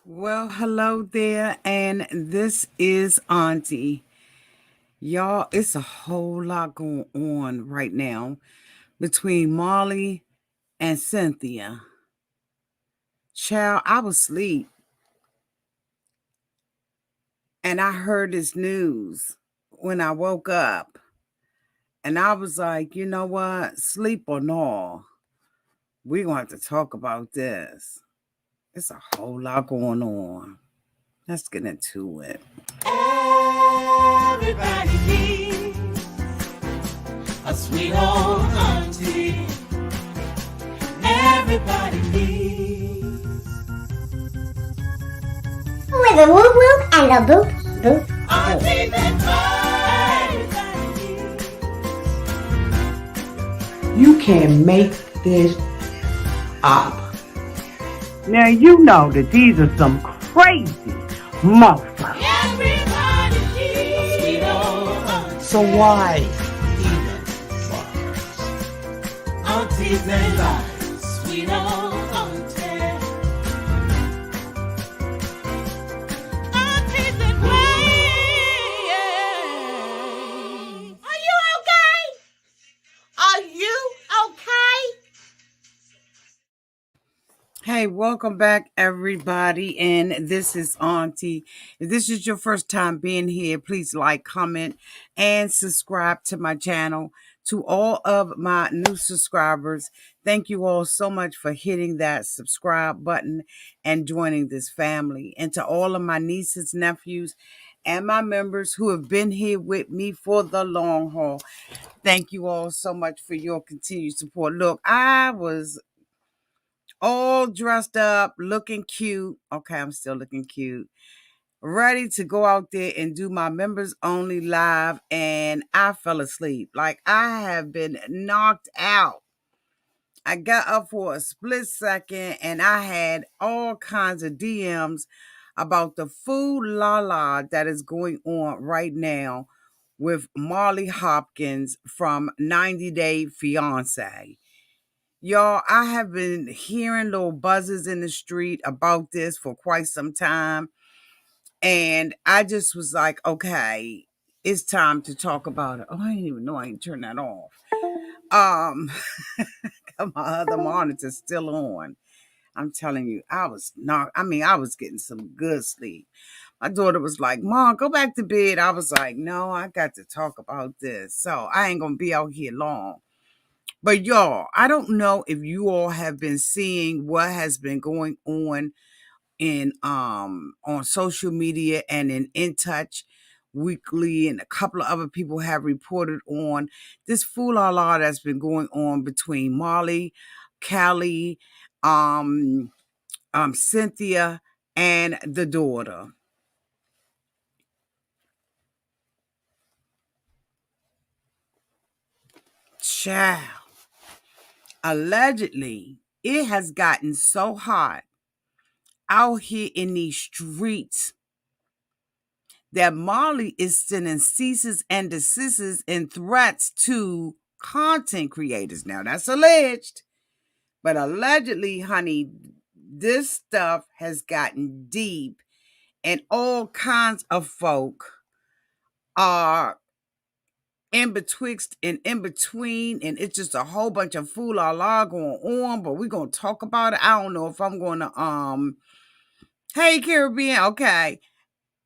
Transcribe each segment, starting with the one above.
Well, hello there, and this is Auntie. Y'all, it's a whole lot going on right now between Molly and Cynthia. Child, I was asleep and I heard this news when I woke up, and I was like, you know what? Sleep or no, we're going to have to talk about this. It's a whole lot going on. Let's get into it. Everybody needs a sweet old auntie. Everybody needs with a whoop whoop and a boop boop auntie boop. that everybody needs. You can make this up. Now you know that these are some crazy motherfuckers. Everybody needs a sweet old auntie. So why even bother? Aunties and lives, sweet old auntie. Aunties that way. Are you okay? Are you okay? Hey, welcome back, everybody. And this is Auntie. If this is your first time being here, please like, comment, and subscribe to my channel. To all of my new subscribers, thank you all so much for hitting that subscribe button and joining this family. And to all of my nieces, nephews, and my members who have been here with me for the long haul, thank you all so much for your continued support. Look, I was all dressed up, looking cute. Okay, I'm still looking cute. Ready to go out there and do my members only live, and I fell asleep. Like I have been knocked out. I got up for a split second and I had all kinds of DMs about the food la la that is going on right now with Molly Hopkins from 90 Day Fiancé. Y'all, I have been hearing little buzzes in the street about this for quite some time. And I just was like, okay, it's time to talk about it. Oh, I didn't even know I didn't turn that off. Um, my other monitor's still on. I'm telling you, I was getting some good sleep. My daughter was like, Mom, go back to bed. I was like, no, I got to talk about this. So I ain't going to be out here long. But y'all, I don't know if you all have been seeing what has been going on social media and in Touch Weekly, and a couple of other people have reported on this fool-la-la that's been going on between Molly, Callie, Cynthia, and the daughter. Child. Allegedly, it has gotten so hot out here in these streets that Molly is sending ceases and desists and threats to content creators. Now, that's alleged, but allegedly, honey, this stuff has gotten deep, and all kinds of folk are in betwixt and in between, and it's just a whole bunch of fool la going on, but we're going to talk about it. I don't know if I'm going to, hey, Caribbean, okay.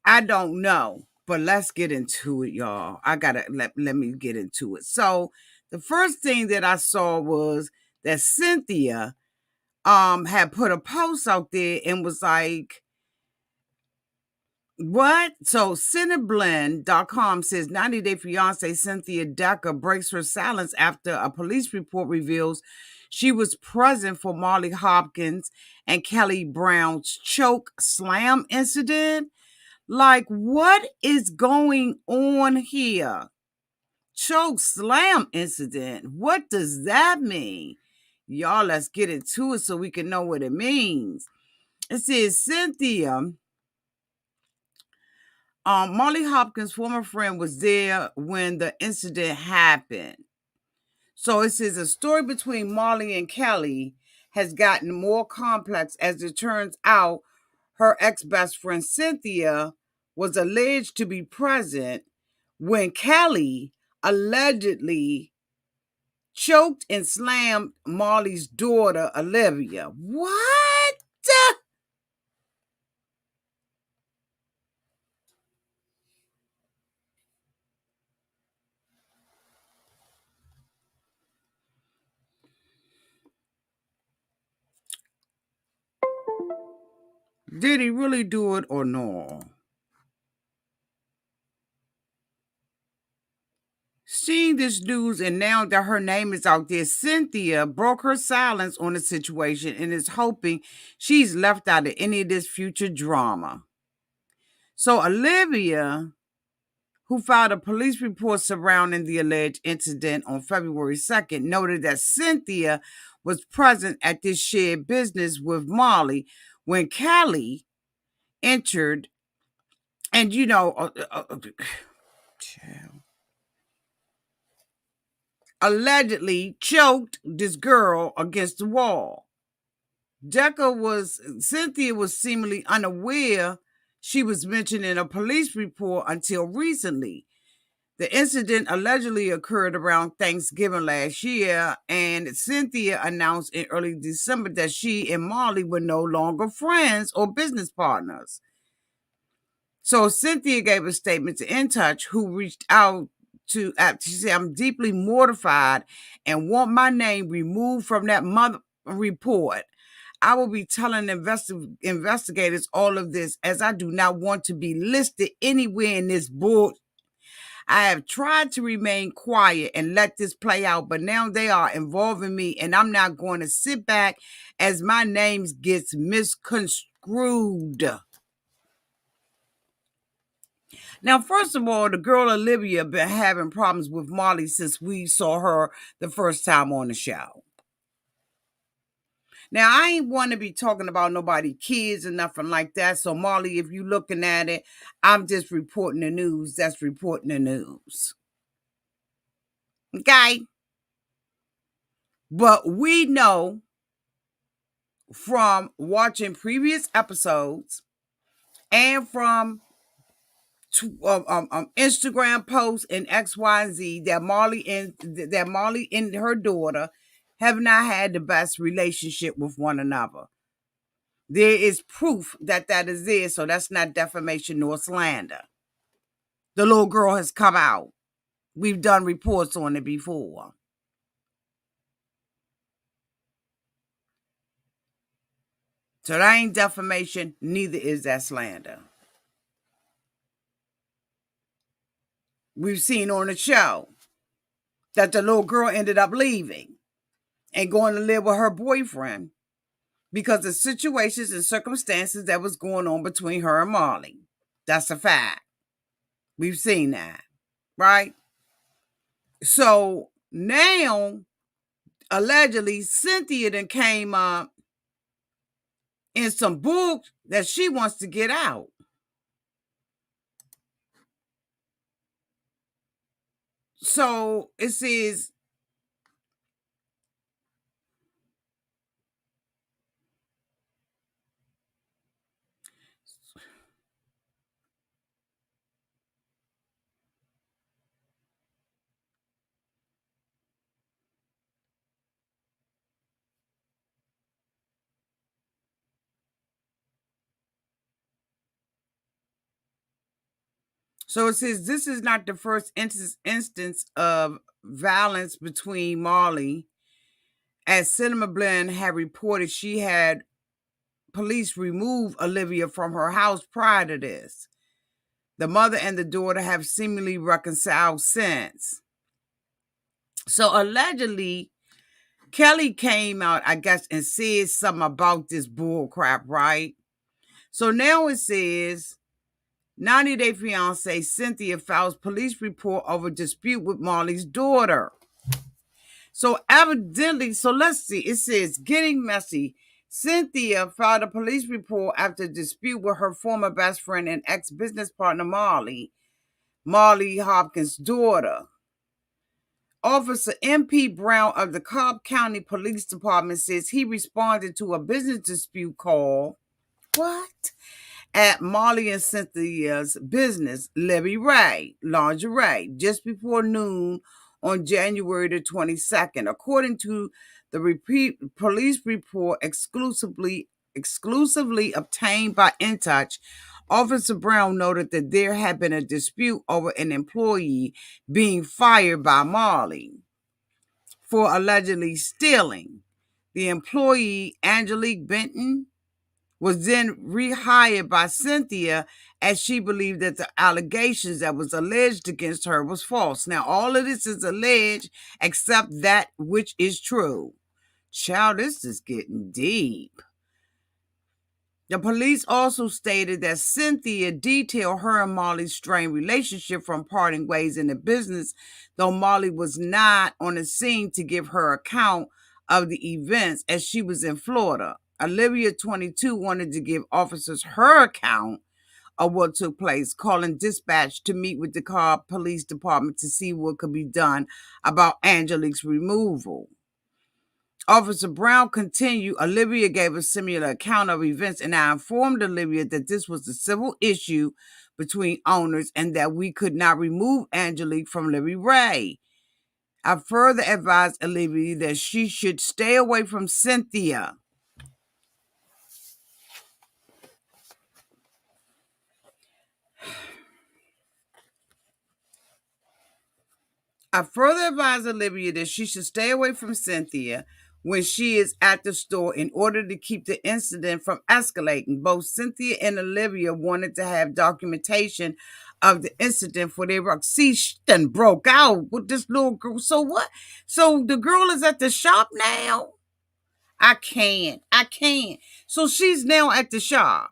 I don't know, but let's get into it, y'all. I gotta let me get into it. So the first thing that I saw was that Cynthia had put a post out there and was like, what? So Cineblend.com says 90 Day Fiancé Cynthia Decker breaks her silence after a police report reveals she was present for Molly Hopkins and Kelly Brown's choke slam incident. Like, what is going on here? Choke slam incident. What does that mean? Y'all, let's get into it so we can know what it means. It says Cynthia, Molly Hopkins' former friend, was there when the incident happened. So it says a story between Molly and Kelly has gotten more complex as it turns out. her ex-best friend Cynthia was alleged to be present when Kelly allegedly choked and slammed Marley's daughter, Olivia. What? Did he really do it or no? Seeing this news and now that her name is out there, Cynthia broke her silence on the situation and is hoping she's left out of any of this future drama. So Olivia, who filed a police report surrounding the alleged incident on February 2nd, noted that Cynthia was present at this shared business with Molly when Kelly entered and, allegedly choked this girl against the wall. Cynthia was seemingly unaware she was mentioned in a police report until recently. The incident allegedly occurred around Thanksgiving last year, and Cynthia announced in early December that she and Molly were no longer friends or business partners. So Cynthia gave a statement to In Touch, who reached out to, she said, "I'm deeply mortified and want my name removed from that mother report. I will be telling investigators all of this, as I do not want to be listed anywhere in this book. I have tried to remain quiet and let this play out, but now they are involving me, and I'm not going to sit back as my name gets misconstrued." Now, first of all, the girl Olivia been having problems with Molly since we saw her the first time on the show. Now, I ain't want to be talking about nobody kids or nothing like that. So, Molly, if you looking at it, I'm just reporting the news. That's reporting the news. Okay? But we know from watching previous episodes and from Instagram posts and X, Y, and Z that Molly and her daughter have not had the best relationship with one another. There is proof that is there, so that's not defamation nor slander. The little girl has come out. We've done reports on it before. So that ain't defamation, neither is that slander. We've seen on the show that the little girl ended up leaving and going to live with her boyfriend because of situations and circumstances that was going on between her and Molly. That's a fact. We've seen that, right? So now, allegedly, Cynthia then came up in some books that she wants to get out. So it says, this is not the first instance of violence between Molly, as Cinema Blend had reported she had police remove Olivia from her house prior to this. The mother and the daughter have seemingly reconciled since. So allegedly, Kelly came out, I guess, and said something about this bull crap, right? So now it says 90 Day Fiancé Cynthia files police report over dispute with Molly's daughter. So evidently, so let's see. It says, getting messy. Cynthia filed a police report after a dispute with her former best friend and ex-business partner, Molly Hopkins' daughter. Officer M.P. Brown of the Cobb County Police Department says he responded to a business dispute call What? At Molly and Cynthia's business, Libby Ray Lingerie, just before noon on January the 22nd. According to the police report exclusively obtained by InTouch, Officer Brown noted that there had been a dispute over an employee being fired by Molly for allegedly stealing. The employee, Angelique Benton, was then rehired by Cynthia as she believed that the allegations that was alleged against her was false. Now, all of this is alleged except that which is true. Child, this is getting deep. The police also stated that Cynthia detailed her and Molly's strained relationship from parting ways in the business, though Molly was not on the scene to give her account of the events as she was in Florida. Olivia, 22, wanted to give officers her account of what took place, calling dispatch to meet with the Cobb Police Department to see what could be done about Angelique's removal. Officer Brown continued, Olivia gave a similar account of events, and I informed Olivia that this was a civil issue between owners and that we could not remove Angelique from Libby Ray. I further advised Olivia that she should stay away from Cynthia. I further advised Olivia that she should stay away from Cynthia when she is at the store in order to keep the incident from escalating. Both Cynthia and Olivia wanted to have documentation of the incident for their work. See, she done broke out with this little girl. So what? So the girl is at the shop now? I can't. So she's now at the shop.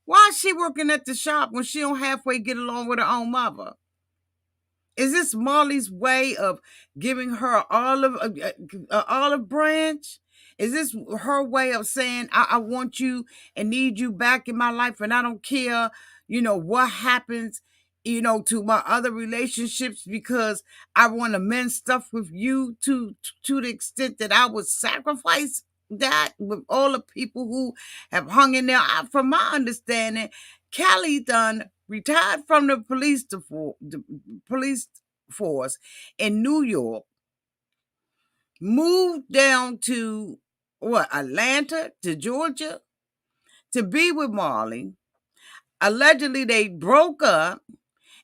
Why is she working at the shop when she don't halfway get along with her own mother? Is this Molly's way of giving her olive branch? Is this her way of saying, I want you and need you back in my life, and I don't care, what happens, to my other relationships, because I want to mend stuff with you to the extent that I would sacrifice that with all the people who have hung in there. From my understanding, Callie done retired from the police force in New York, moved down to Atlanta, to Georgia, to be with Molly. Allegedly, they broke up,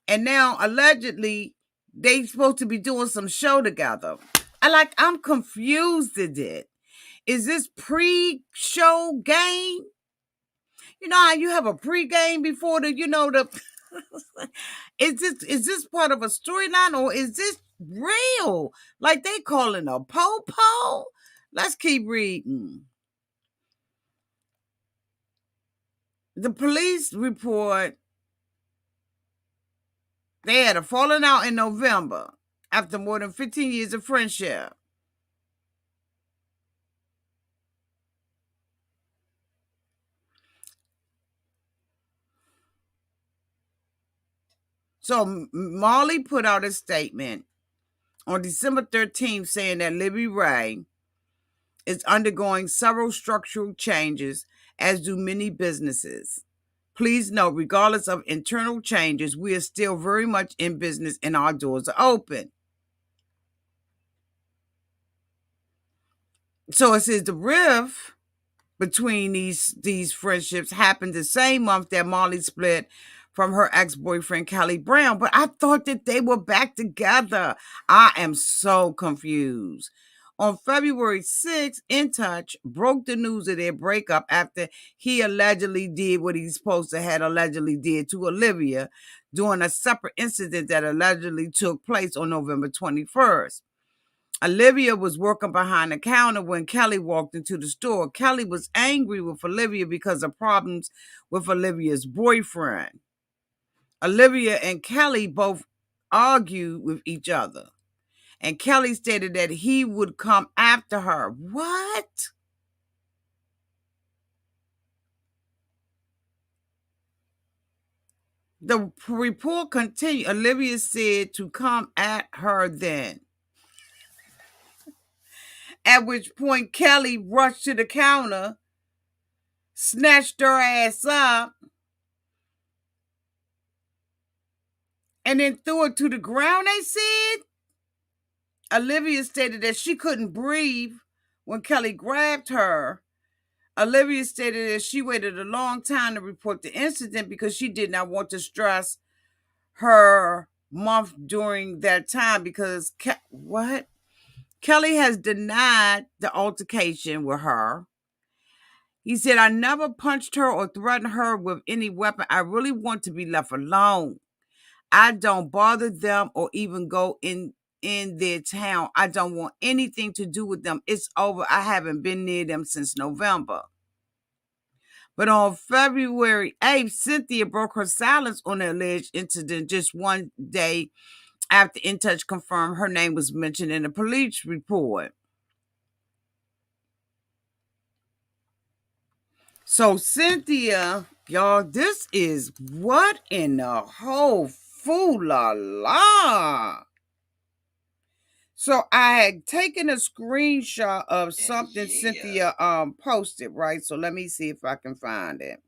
and now allegedly they supposed to be doing some show together. I'm confused at it. Is this pre-show game? You know how you have a pre-game before the is this part of a storyline, or is this real? Like they calling a po-po? Let's keep reading. The police report they had a falling out in November after more than 15 years of friendship. So Molly put out a statement on December 13th saying that Libby Ray is undergoing several structural changes, as do many businesses. Please note, regardless of internal changes, we are still very much in business and our doors are open. So it says the rift between these friendships happened the same month that Molly split from her ex-boyfriend, Callie Brown. But I thought that they were back together. I am so confused. On February 6th, InTouch broke the news of their breakup after he allegedly did what he's supposed to have allegedly did to Olivia during a separate incident that allegedly took place on November 21st. Olivia was working behind the counter when Kelly walked into the store. Kelly was angry with Olivia because of problems with Olivia's boyfriend. Olivia and Kelly both argued with each other, and Kelly stated that he would come after her. What? The report continued. Olivia said to come at her then. At which point Kelly rushed to the counter snatched her ass up, and then threw her to the ground, they said. Olivia stated that she couldn't breathe when Kelly grabbed her. Olivia stated that she waited a long time to report the incident because she did not want to stress her month during that time because what? Kelly has denied the altercation with her. He said, I never punched her or threatened her with any weapon. I really want to be left alone. I don't bother them or even go in their town. I don't want anything to do with them. It's over. I haven't been near them since November. But on February 8th, Cynthia broke her silence on the alleged incident just one day after In Touch confirmed her name was mentioned in a police report. So Cynthia, y'all, this is what in the whole foo-la-la. So I had taken a screenshot of something Cynthia posted, right? So let me see if I can find it.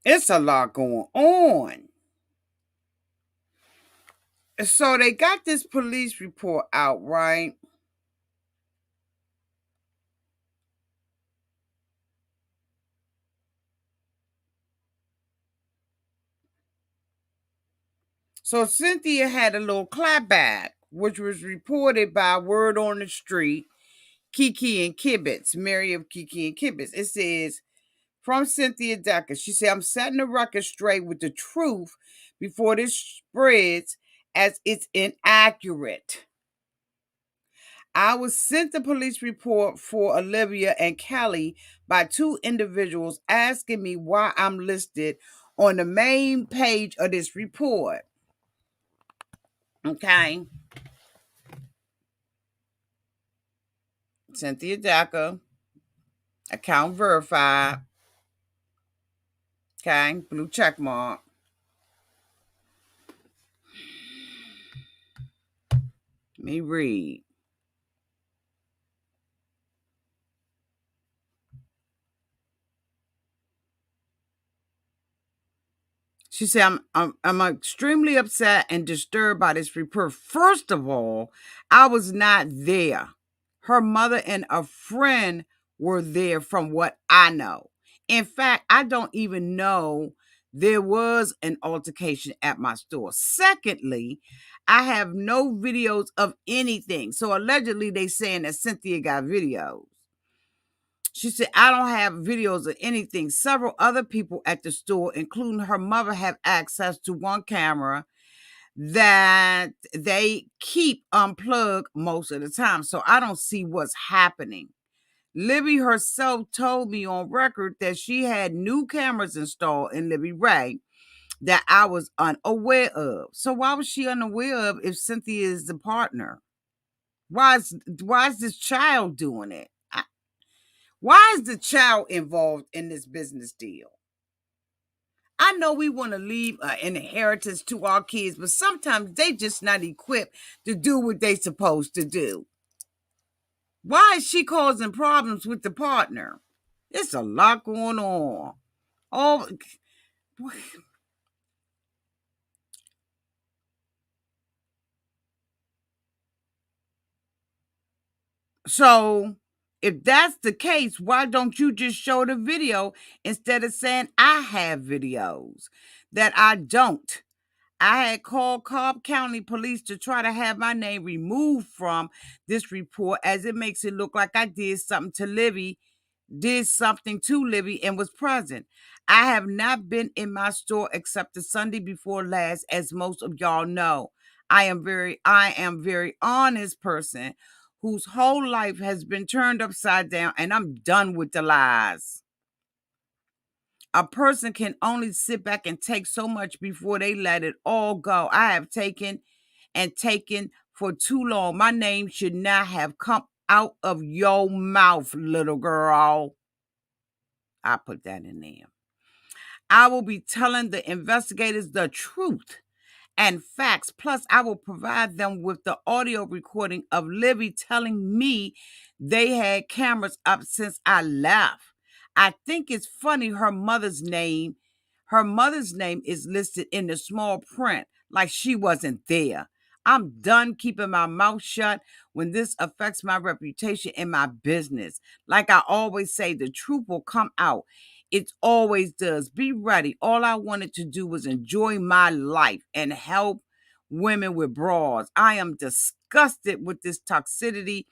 It's a lot going on. So they got this police report out, right? So Cynthia had a little clapback, which was reported by Word on the Street, Kiki and Kibitz, Mary of Kiki and Kibitz. It says, from Cynthia Decker, she said, I'm setting the record straight with the truth before this spreads as it's inaccurate. I was sent the police report for Olivia and Kelly by two individuals asking me why I'm listed on the main page of this report. Okay. Cynthia Decker, account verified. Okay, blue check mark. Let me read. She said, I'm extremely upset and disturbed by this report. First of all, I was not there. Her mother and a friend were there from what I know. In fact, I don't even know there was an altercation at my store. Secondly, I have no videos of anything. So allegedly they saying that Cynthia got videos. She said, I don't have videos of anything. Several other people at the store, including her mother, have access to one camera that they keep unplugged most of the time. So I don't see what's happening. Libby herself told me on record that she had new cameras installed in Libby Ray that I was unaware of. So why was she unaware of if Cynthia is the partner? Why is this child doing it? Why is the child involved in this business deal? I know we want to leave an inheritance to our kids, but sometimes they just not equipped to do what they supposed to do. Why is she causing problems with the partner? There's a lot going on. Oh, so if that's the case, why don't you just show the video instead of saying I have videos that I don't? I had called Cobb County Police to try to have my name removed from this report as it makes it look like I did something to Libby and was present. I have not been in my store except the Sunday before last, as most of y'all know. I am very honest person whose whole life has been turned upside down, and I'm done with the lies. A person can only sit back and take so much before they let it all go. I have taken for too long. My name should not have come out of your mouth, little girl. I put that in there. I will be telling the investigators the truth and facts. Plus, I will provide them with the audio recording of Libby telling me they had cameras up since I left. I think it's funny her mother's name is listed in the small print like she wasn't there. I'm done keeping my mouth shut when this affects my reputation and my business. Like I always say, the truth will come out. It always does. Be ready. All I wanted to do was enjoy my life and help women with bras. I am disgusted with this toxicity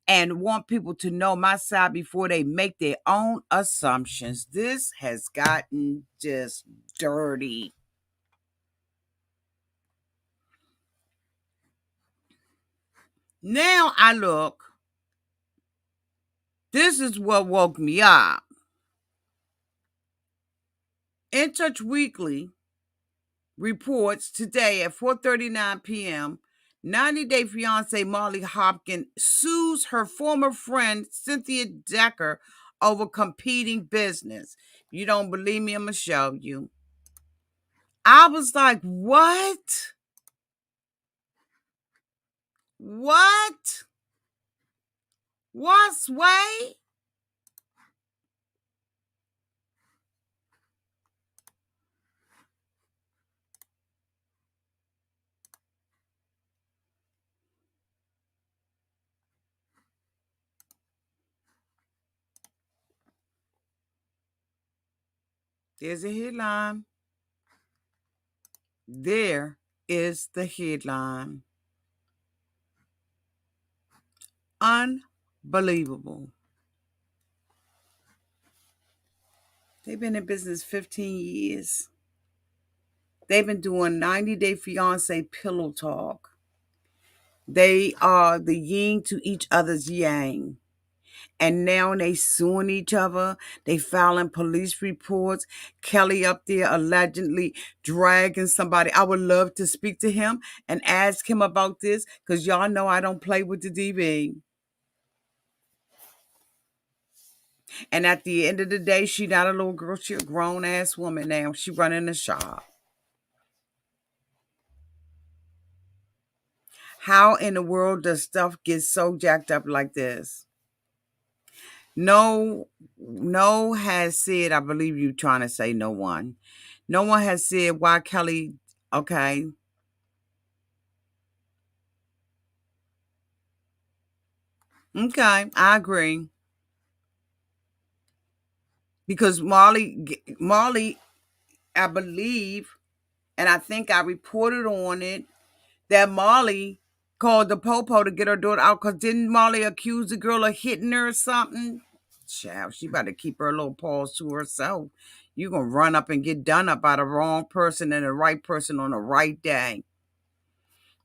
and want people to know my side before they make their own assumptions. This has gotten just dirty. Now I look, this is what woke me up. In Touch Weekly reports today at 4:39 p.m. 90-day fiancé Molly Hopkins sues her former friend Cynthia Decker over competing business. You don't believe me? I'm going to show you. I was like, what? What? What's way? There's a headline. There is the headline. Unbelievable. They've been in business 15 years. They've been doing 90-day fiancé pillow talk. They are the yin to each other's yang. And now they suing each other. They filing police reports. Kelly up there allegedly dragging somebody. I would love to speak to him and ask him about this because y'all know I don't play with the DV. And at the end of the day, she not a little girl. She a grown-ass woman now. She running a shop. How in the world does stuff get so jacked up like this? No has said, I believe you trying to say no one. No one has said why Kelly, okay. Okay, I agree. Because Molly, I believe, and I think I reported on it, that Molly called the popo to get her daughter out because didn't Molly accuse the girl of hitting her or something? Child, she better keep her little paws to herself. You're going to run up and get done up by the wrong person and the right person on the right day.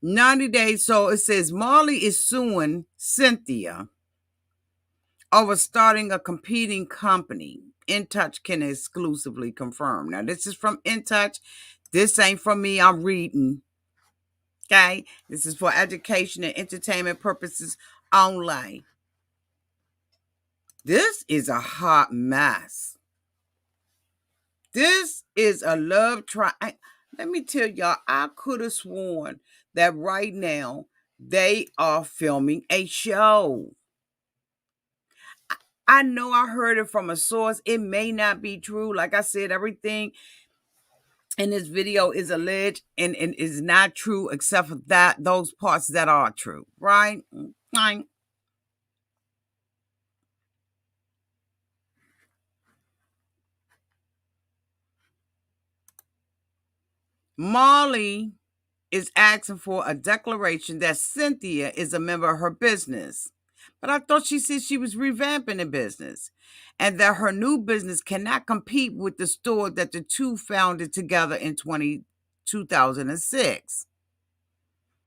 90 days. So it says Molly is suing Cynthia over starting a competing company. In Touch can exclusively confirm. Now, this is from In Touch. This ain't from me. I'm reading. Okay? This is for education and entertainment purposes only. This is a hot mess. This is a love triangle. Let me tell y'all, I could have sworn that right now they are filming a show. I know I heard it from a source. It may not be true. Like I said, everything in this video is alleged and is not true except for those parts that are true, right? Fine. Molly is asking for a declaration that Cynthia is a member of her business. But I thought she said she was revamping the business and that her new business cannot compete with the store that the two founded together in 2006.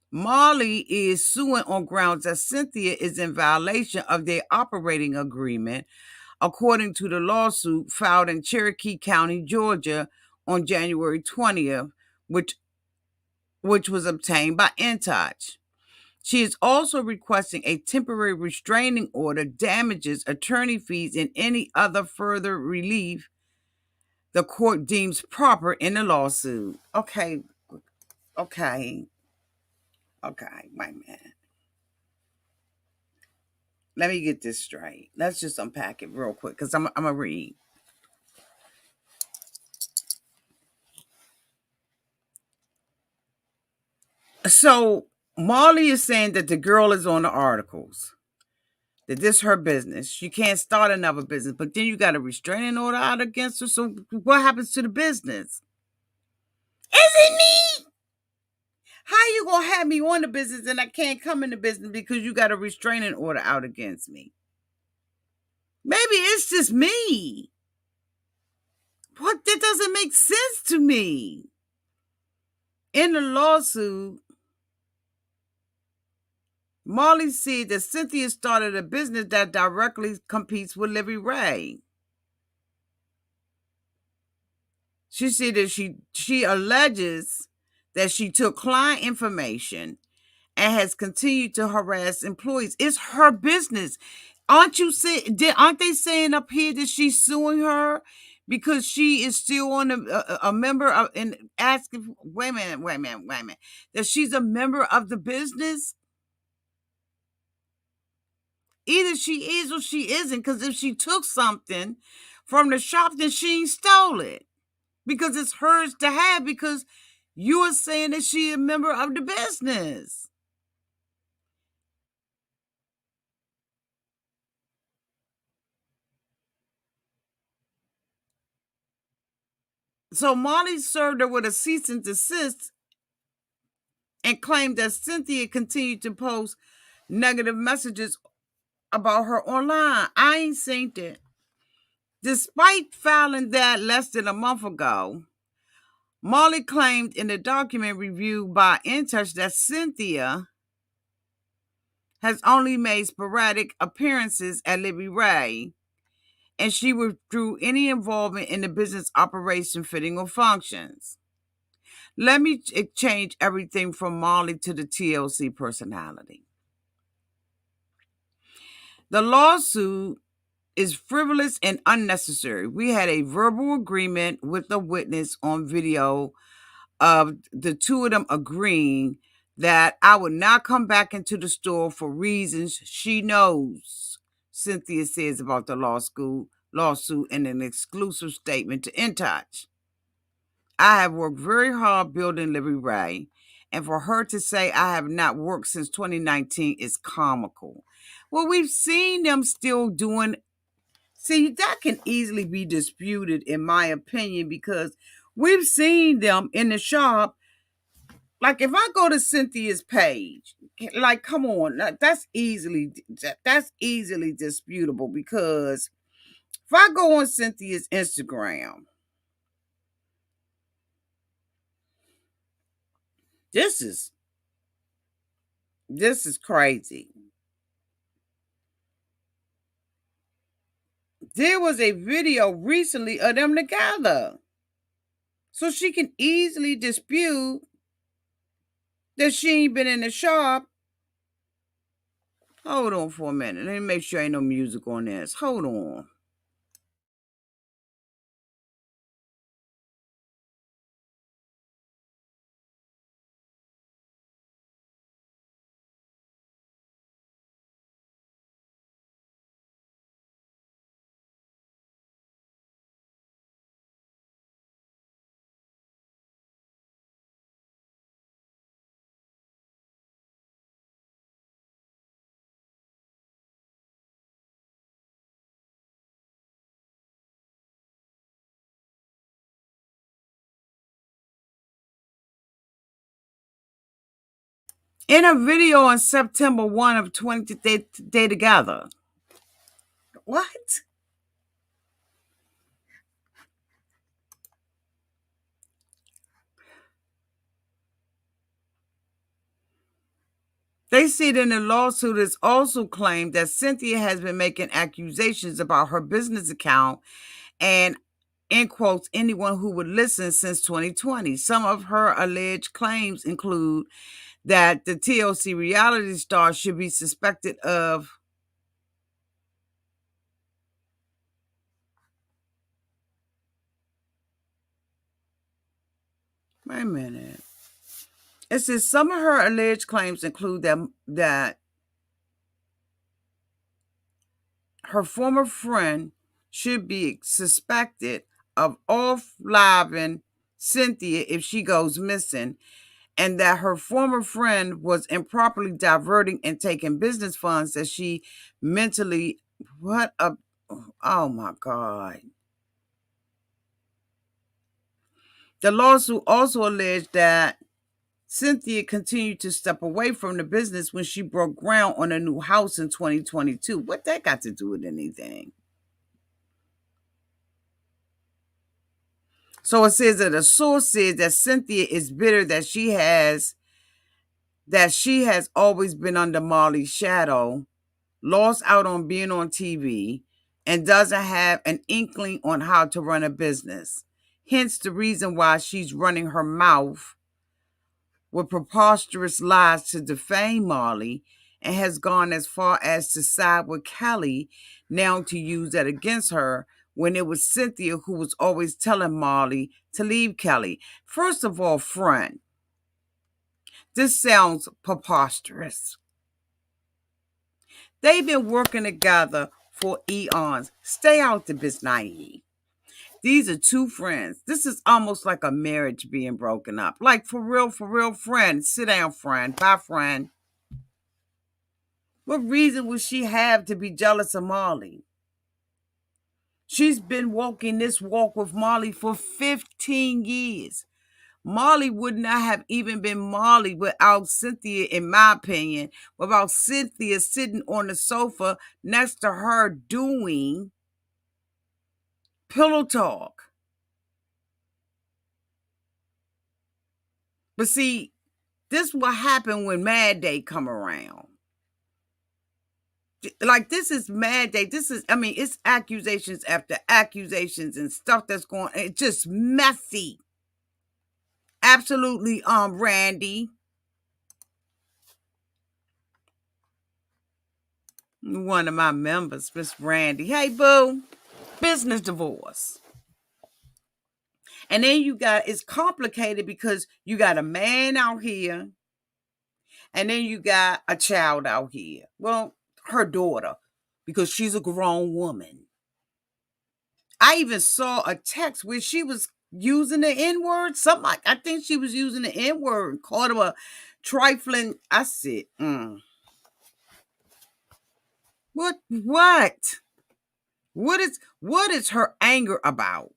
Molly is suing on grounds that Cynthia is in violation of their operating agreement, according to the lawsuit filed in Cherokee County, Georgia on January 20th, which was obtained by In Touch. She is also requesting a temporary restraining order, damages, attorney fees, and any other further relief the court deems proper in the lawsuit. Okay, Okay. Okay. Wait a minute. Let me get this straight. Let's just unpack it real quick because I'm going to read. So Molly is saying that the girl is on the articles, that this is her business. She can't start another business, but then you got a restraining order out against her. So what happens to the business? Isn't me? How you gonna have me on the business and I can't come in the business because you got a restraining order out against me? Maybe it's just me. What? That doesn't make sense to me. In the lawsuit, Molly said that Cynthia started a business that directly competes with Libby Ray. She said that she alleges that she took client information and has continued to harass employees. It's her business. Aren't they saying up here that she's suing her because she is still on a member of and asking? Wait a minute. That she's a member of the business. Either she is or she isn't. Because if she took something from the shop, then she ain't stole it because it's hers to have. Because you are saying that she a member of the business. So Molly served her with a cease and desist and claimed that Cynthia continued to post negative messages about her online. I ain't seen it. Despite filing that less than a month ago, Molly claimed in the document reviewed by InTouch that Cynthia has only made sporadic appearances at Libby Ray, and she withdrew any involvement in the business operation, fitting, or functions. Let me change everything from Molly to the TLC personality. The lawsuit is frivolous and unnecessary. We had a verbal agreement with the witness on video of the two of them agreeing that I would not come back into the store for reasons she knows, Cynthia says about the lawsuit in an exclusive statement to InTouch. I have worked very hard building Libby Ray, and for her to say I have not worked since 2019 is comical. Well, we've seen them still doing. See, that can easily be disputed, in my opinion, because we've seen them in the shop. Like if I go to Cynthia's page, like come on, that's easily disputable because if I go on Cynthia's Instagram, this is this is crazy. There was a video recently of them together. So she can easily dispute that she ain't been in the shop. Hold on for a minute. Let me make sure ain't no music on this. Hold on. In a video on September 1 of 20, they together. What? They said in the lawsuit it's also claimed that Cynthia has been making accusations about her business account and, in quotes, anyone who would listen since 2020. Some of her alleged claims include that the TLC reality star should be suspected of wait a minute. It says some of her alleged claims include that her former friend should be suspected of off-living Cynthia if she goes missing, and that her former friend was improperly diverting and taking business funds that she mentally, oh my God. The lawsuit also alleged that Cynthia continued to step away from the business when she broke ground on a new house in 2022. What that got to do with anything? So it says that a source says that Cynthia is bitter that she has always been under Molly's shadow, lost out on being on TV, and doesn't have an inkling on how to run a business. Hence the reason why she's running her mouth with preposterous lies to defame Molly, and has gone as far as to side with Kelly now to use that against her, when it was Cynthia who was always telling Molly to leave Kelly. First of all, friend, this sounds preposterous. They've been working together for eons. Stay out the biz, naive. These are two friends. This is almost like a marriage being broken up. Like, for real, friend. Sit down, friend. Bye, friend. What reason would she have to be jealous of Molly? She's been walking this walk with Molly for 15 years. Molly would not have even been Molly without Cynthia, in my opinion, without Cynthia sitting on the sofa next to her doing pillow talk. But see, this will happen when Mad Day come around. Like, this is Mad Day. It's accusations after accusations and stuff that's going on. It's just messy. Absolutely, Randy. One of my members, Miss Randy. Hey, boo. Business divorce. And then it's complicated because you got a man out here, and then you got a child out here. Well, her daughter, because she's a grown woman. I even saw a text where she was using the N-word. I think she was using the N-word, called him a trifling. I said, What? What is her anger about?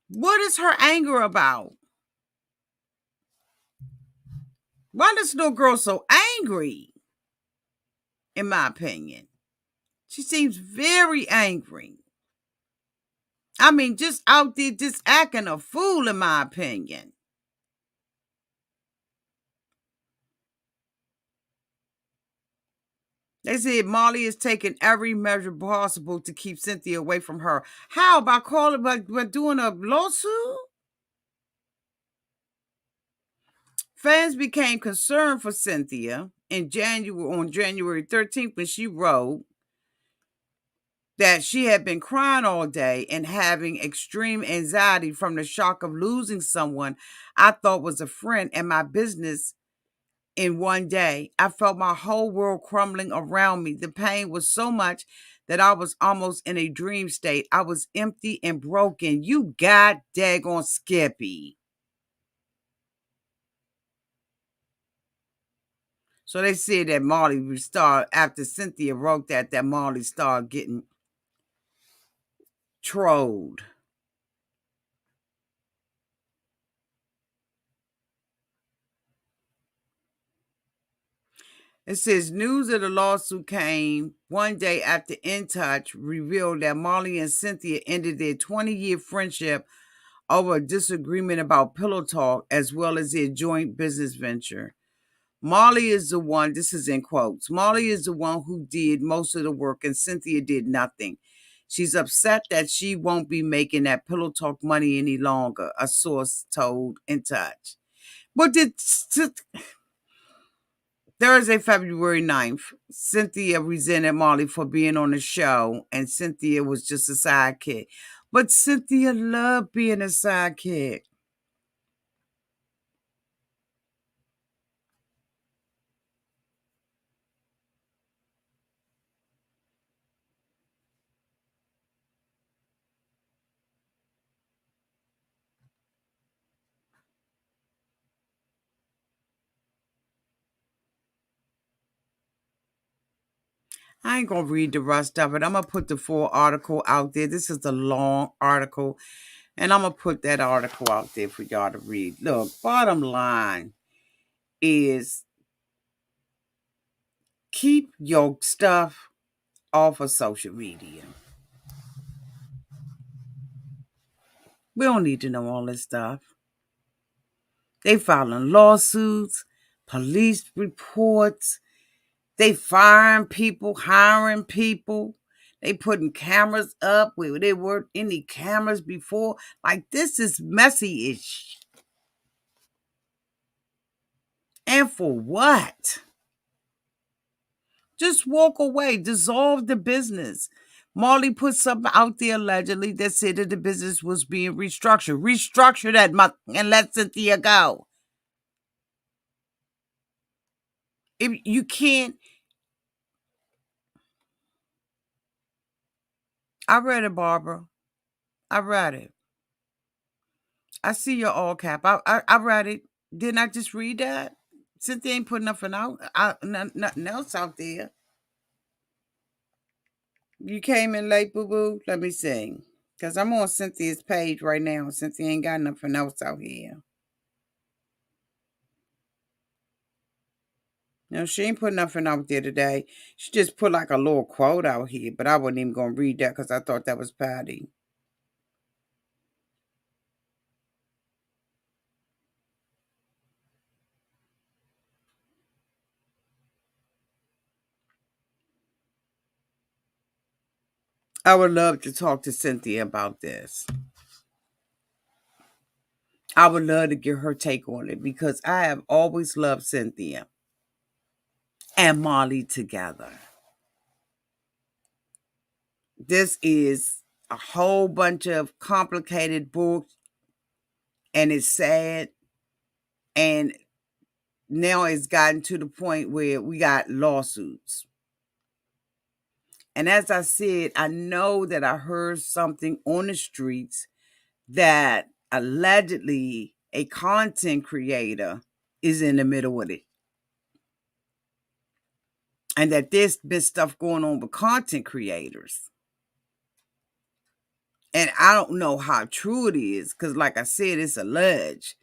What is her anger about? Why is this little girl so angry? In my opinion, she seems very angry. Just out there, just acting a fool, in my opinion. They said Molly is taking every measure possible to keep Cynthia away from her. How? By doing a lawsuit? Fans became concerned for Cynthia on January 13th when she wrote that she had been crying all day and having extreme anxiety from the shock of losing someone I thought was a friend and my business in one day. I felt my whole world crumbling around me. The pain was so much that I was almost in a dream state. I was empty and broken. You god daggone Skippy. So they said that Molly would start, after Cynthia wrote that Molly started getting trolled. It says news of the lawsuit came one day after In Touch revealed that Molly and Cynthia ended their 20-year friendship over a disagreement about pillow talk, as well as their joint business venture. Molly is the one, this is in quotes, Molly is the one who did most of the work and Cynthia did nothing. She's upset that she won't be making that pillow talk money any longer, a source told In Touch. But Thursday, February 9th, Cynthia resented Molly for being on the show, and Cynthia was just a sidekick. But Cynthia loved being a sidekick. I ain't gonna read the rest of it. I'm gonna put the full article out there. This is a long article, and I'm gonna put that article out there for y'all to read. Look, bottom line is keep your stuff off of social media. We don't need to know all this stuff. They filing lawsuits, police reports. They firing people, hiring people. They putting cameras up where there weren't any cameras before. Like, this is messy-ish. And for what? Just walk away. Dissolve the business. Marley put something out there allegedly that said that the business was being restructured. Restructure that and let Cynthia go. If you can't, I read it, Barbara. I read it. I see your all cap. I read it. Didn't I just read that? Cynthia ain't putting nothing out. Nothing else out there. You came in late, boo boo. Let me see. Because I'm on Cynthia's page right now. Cynthia ain't got nothing else out here. No, she ain't put nothing out there today. She just put like a little quote out here, but I wasn't even going to read that because I thought that was Patty. I would love to talk to Cynthia about this. I would love to get her take on it because I have always loved Cynthia and Molly together. This is a whole bunch of complicated books, and it's sad. And now it's gotten to the point where we got lawsuits. And as I said, I know that I heard something on the streets that allegedly a content creator is in the middle of it. And that there's been stuff going on with content creators. And I don't know how true it is, because like I said, it's alleged.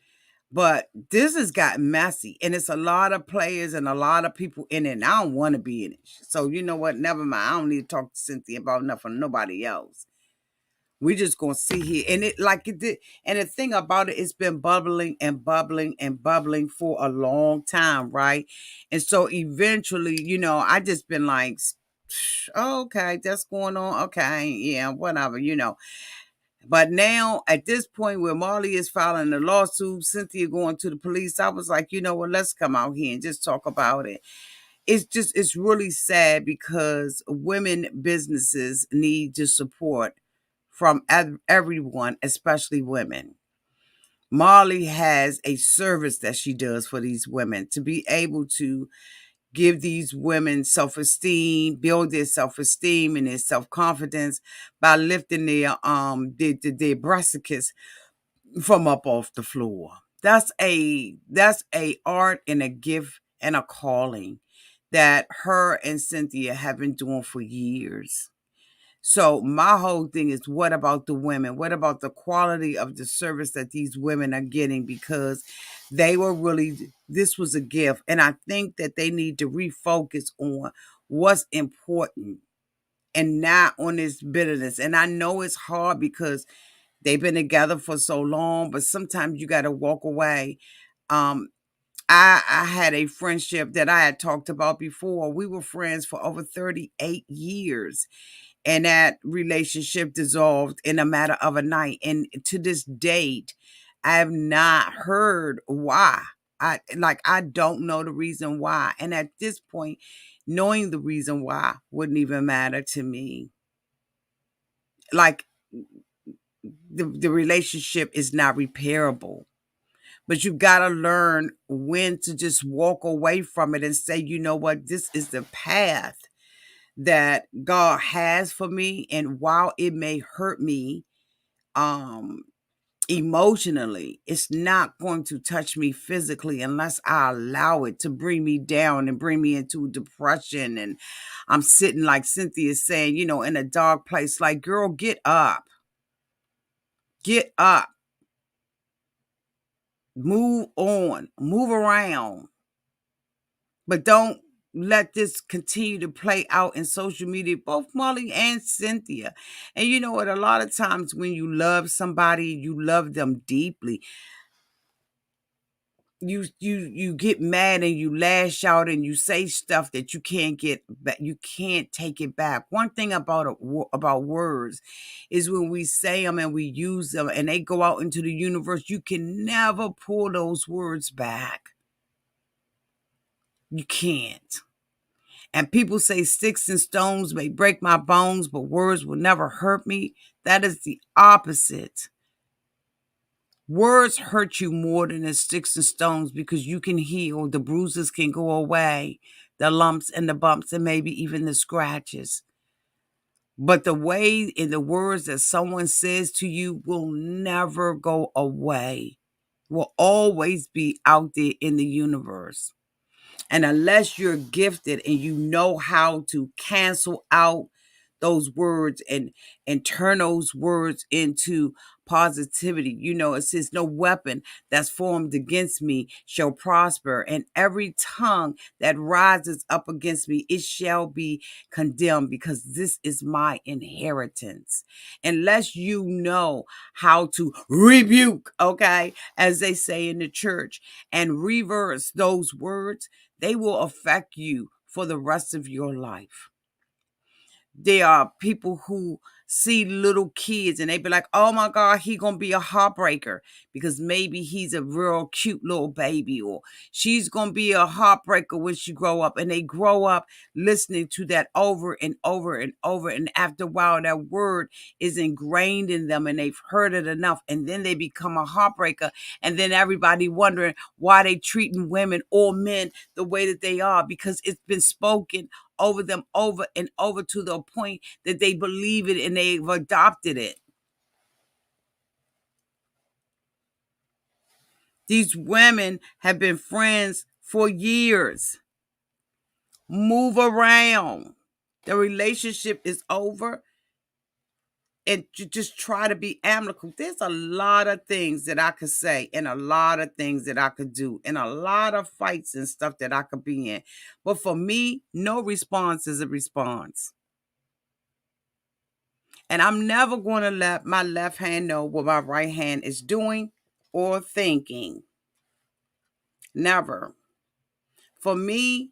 But this has gotten messy, and it's a lot of players and a lot of people in it, and I don't want to be in it. So you know what? Never mind. I don't need to talk to Cynthia about nothing, nobody else. We just gonna see here. And it like it did. And the thing about it, it's been bubbling and bubbling and bubbling for a long time, right? And so eventually, I just been like, okay, that's going on. Okay, yeah, whatever, But now at this point where Marley is filing a lawsuit, Cynthia going to the police, I was like, you know what, let's come out here and just talk about it. It's really sad because women businesses need to support from everyone, especially women. Marley has a service that she does for these women to be able to give these women self-esteem, build their self-esteem and their self-confidence by lifting their brassicas from up off the floor. That's a art and a gift and a calling that her and Cynthia have been doing for years. So my whole thing is, what about the women? What about the quality of the service that these women are getting? Because this was a gift. And I think that they need to refocus on what's important and not on this bitterness. And I know it's hard because they've been together for so long, but sometimes you got to walk away. I had a friendship that I had talked about before. We were friends for over 38 years. And that relationship dissolved in a matter of a night. And to this date, I have not heard why. I don't know the reason why. And at this point, knowing the reason why wouldn't even matter to me. Like, the relationship is not repairable. But you got to learn when to just walk away from it and say, you know what, this is the path that God has for me. And while it may hurt me, emotionally. It's not going to touch me physically unless I allow it to bring me down and bring me into depression. And I'm sitting, like Cynthia is saying, in a dark place. Like, girl, get up. Get up. Move on. Move around. But don't let this continue to play out in social media, both Molly and Cynthia. And you know what? A lot of times when you love somebody, you love them deeply. You get mad and you lash out and you say stuff that you can't get back. You can't take it back. One thing about words is when we say them and we use them and they go out into the universe, you can never pull those words back. You can't. And people say sticks and stones may break my bones, but words will never hurt me. That is the opposite. Words hurt you more than the sticks and stones because you can heal. The bruises can go away, the lumps and the bumps, and maybe even the scratches. But the way and the words that someone says to you will never go away, will always be out there in the universe. And unless you're gifted and you know how to cancel out those words and turn those words into positivity, it says no weapon that's formed against me shall prosper, and every tongue that rises up against me, it shall be condemned, because this is my inheritance. Unless you know how to rebuke, okay, as they say in the church, and reverse those words, they will affect you for the rest of your life. There are people who see little kids and they be like, oh my God, he gonna be a heartbreaker because maybe he's a real cute little baby, or she's gonna be a heartbreaker when she grow up. And they grow up listening to that over and over and over. And after a while, that word is ingrained in them and they've heard it enough. And then they become a heartbreaker. And then everybody wondering why they treating women or men the way that they are, because it's been spoken over them over and over to the point that they believe it and they've adopted it. These women have been friends for years. Move around. The relationship is over and just try to be amicable. There's a lot of things that I could say and a lot of things that I could do and a lot of fights and stuff that I could be in. But for me, no response is a response. And I'm never going to let my left hand know what my right hand is doing or thinking. Never. For me,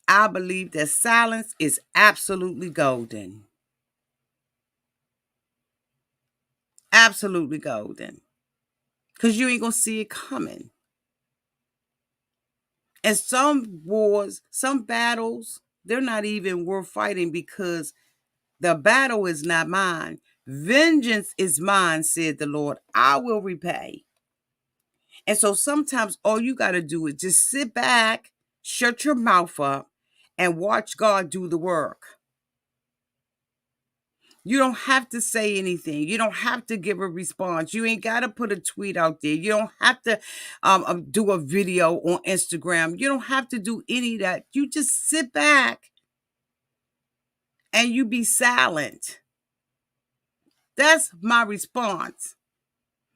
I believe that silence is absolutely golden. Absolutely golden. Because you ain't going to see it coming. And some wars, some battles, they're not even worth fighting because the battle is not mine. Vengeance is mine, said the Lord. I will repay. And so sometimes all you got to do is just sit back, shut your mouth up, and watch God do the work. You don't have to say anything. You don't have to give a response. You ain't got to put a tweet out there. You don't have to do a video on Instagram. You don't have to do any of that. You just sit back and you be silent. That's my response.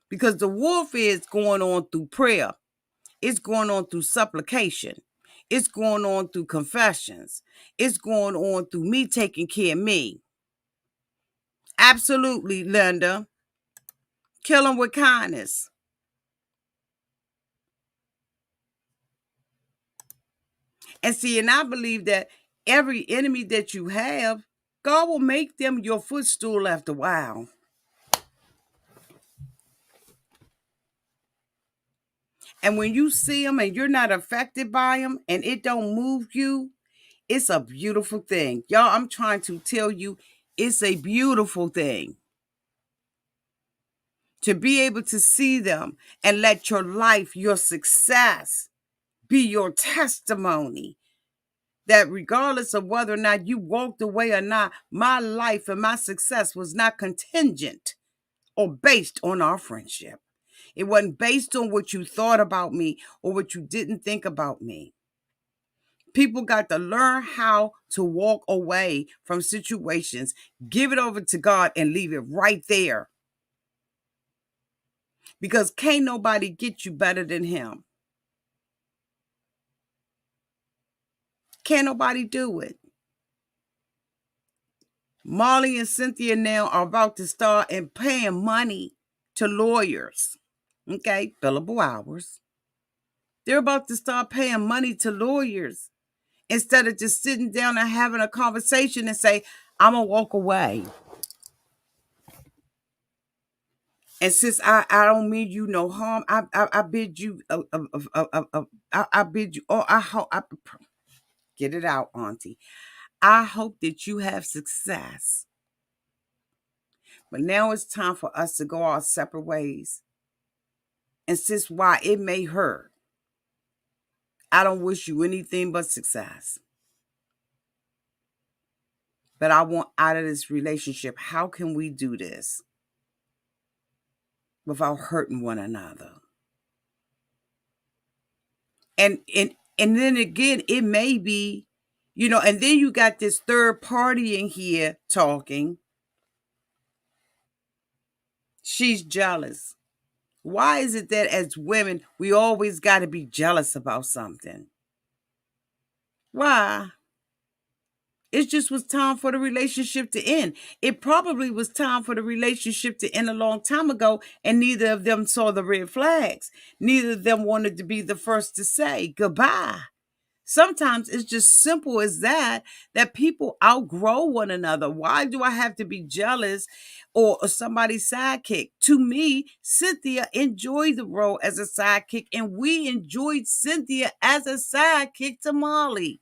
Because the warfare is going on through prayer. It's going on through supplication. It's going on through confessions. It's going on through me taking care of me. Absolutely, Linda. Kill them with kindness. And see, and I believe that every enemy that you have, God will make them your footstool after a while. And when you see them and you're not affected by them and it don't move you, it's a beautiful thing. Y'all, I'm trying to tell you, it's a beautiful thing. To be able to see them and let your life, your success be your testimony. That regardless of whether or not you walked away or not, my life and my success was not contingent or based on our friendship. It wasn't based on what you thought about me or what you didn't think about me. People got to learn how to walk away from situations, give it over to God, and leave it right there. Because can't nobody get you better than him. Can't nobody do it. Molly and Cynthia now are about to start and paying money to lawyers. Okay, billable hours. They're about to start paying money to lawyers instead of just sitting down and having a conversation and say, I'm going to walk away. And since I don't mean you no harm, I bid you, I bid you, oh, I hope, get it out, Auntie. I hope that you have success. But now it's time for us to go our separate ways. And since why it may hurt, I don't wish you anything but success. But I want out of this relationship. How can we do this without hurting one another? And then again, it may be, and then you got this third party in here talking. She's jealous. Why is it that as women, we always got to be jealous about something? Why? It just was time for the relationship to end. It probably was time for the relationship to end a long time ago, and neither of them saw the red flags. Neither of them wanted to be the first to say goodbye. Sometimes it's just simple as that people outgrow one another. Why do I have to be jealous or somebody's sidekick? To me, Cynthia enjoyed the role as a sidekick, and we enjoyed Cynthia as a sidekick to Molly.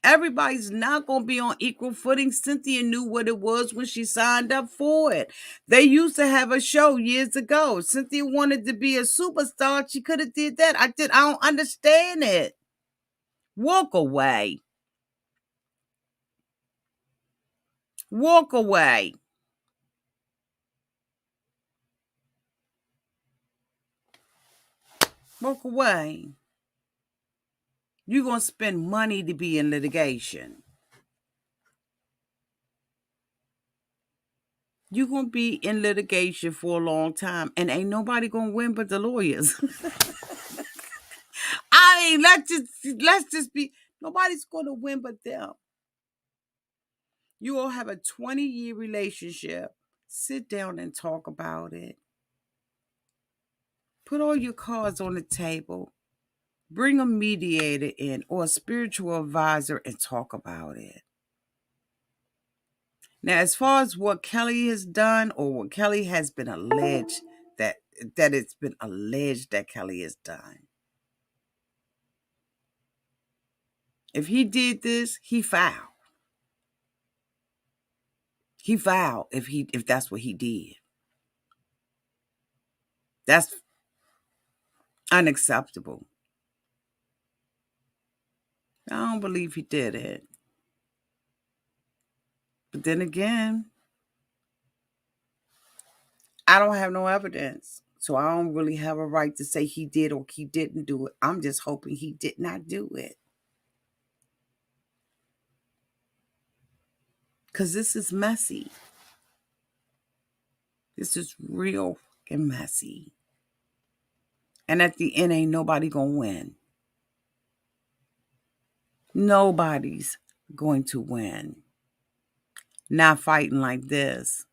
Everybody's not going to be on equal footing. Cynthia knew what it was when she signed up for it. They used to have a show years ago. Cynthia wanted to be a superstar. She could have did that. I don't understand it. Walk away. Walk away. Walk away. You're going to spend money to be in litigation. You're going to be in litigation for a long time, and ain't nobody going to win but the lawyers. I mean, let's just be, nobody's going to win but them. You all have a 20-year relationship. Sit down and talk about it. Put all your cards on the table. Bring a mediator in or a spiritual advisor and talk about it. Now, as far as what Kelly has done or what Kelly has been alleged that it's been alleged that Kelly has done. If he did this, he fouled. He fouled if that's what he did. That's unacceptable. I don't believe he did it. But then again, I don't have no evidence. So I don't really have a right to say he did or he didn't do it. I'm just hoping he did not do it. Because this is messy. This is real and messy. And at the end, ain't nobody going to win. Nobody's going to win. Not fighting like this.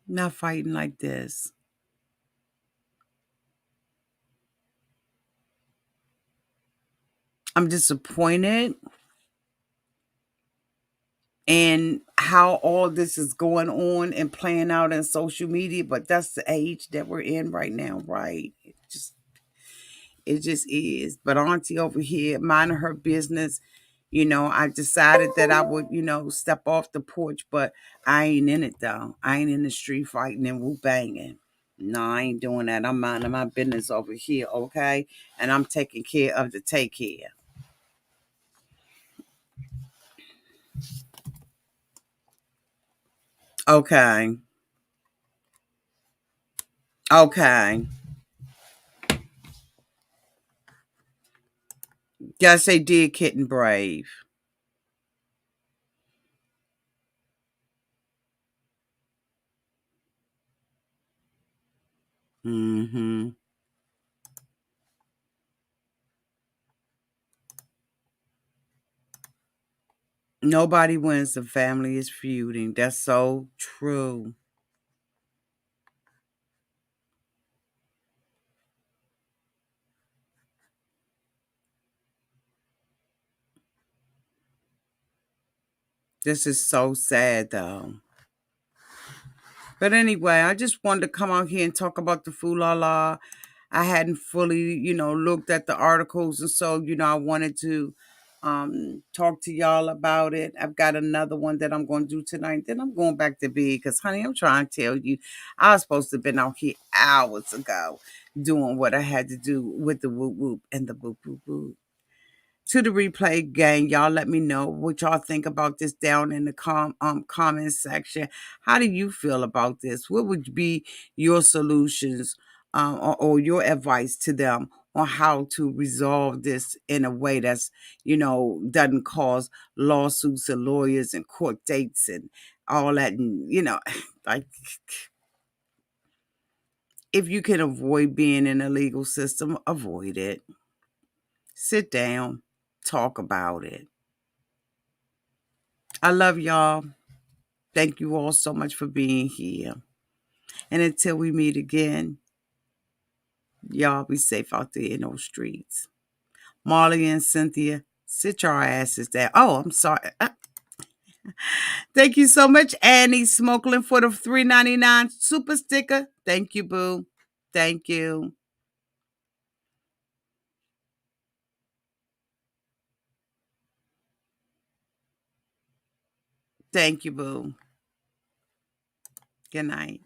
Not fighting like this. I'm disappointed in how all this is going on and playing out in social media, but that's the age that we're in right now, right? It just is. But Auntie over here, minding her business, I decided that I would, step off the porch, but I ain't in it though. I ain't in the street fighting and woo banging. No, I ain't doing that. I'm minding my business over here, okay? And I'm taking care of the take care. Okay. Okay. Yes, they did Kitten Brave. Mm-hmm. Nobody wins. The family is feuding. That's so true. This is so sad, though. But anyway, I just wanted to come out here and talk about the Fulala. I hadn't fully, looked at the articles, and so, I wanted to talk to y'all about it. I've got another one that I'm going to do tonight. Then I'm going back to bed because, honey, I'm trying to tell you, I was supposed to have been out here hours ago doing what I had to do with the whoop whoop and the boop boop boop. To the replay gang, y'all let me know what y'all think about this down in the comment section. How do you feel about this? What would be your solutions or your advice to them on how to resolve this in a way that's, doesn't cause lawsuits and lawyers and court dates and all that, and like, if you can avoid being in a legal system, avoid it. Sit down, talk about it. I love y'all. Thank you all so much for being here. And until we meet again, y'all be safe out there in those streets. Marley and Cynthia, sit your asses down. Oh, I'm sorry. Thank you so much, Annie Smokeling, for the $3.99 super sticker. Thank you, boo. Thank you. Thank you, boo. Good night.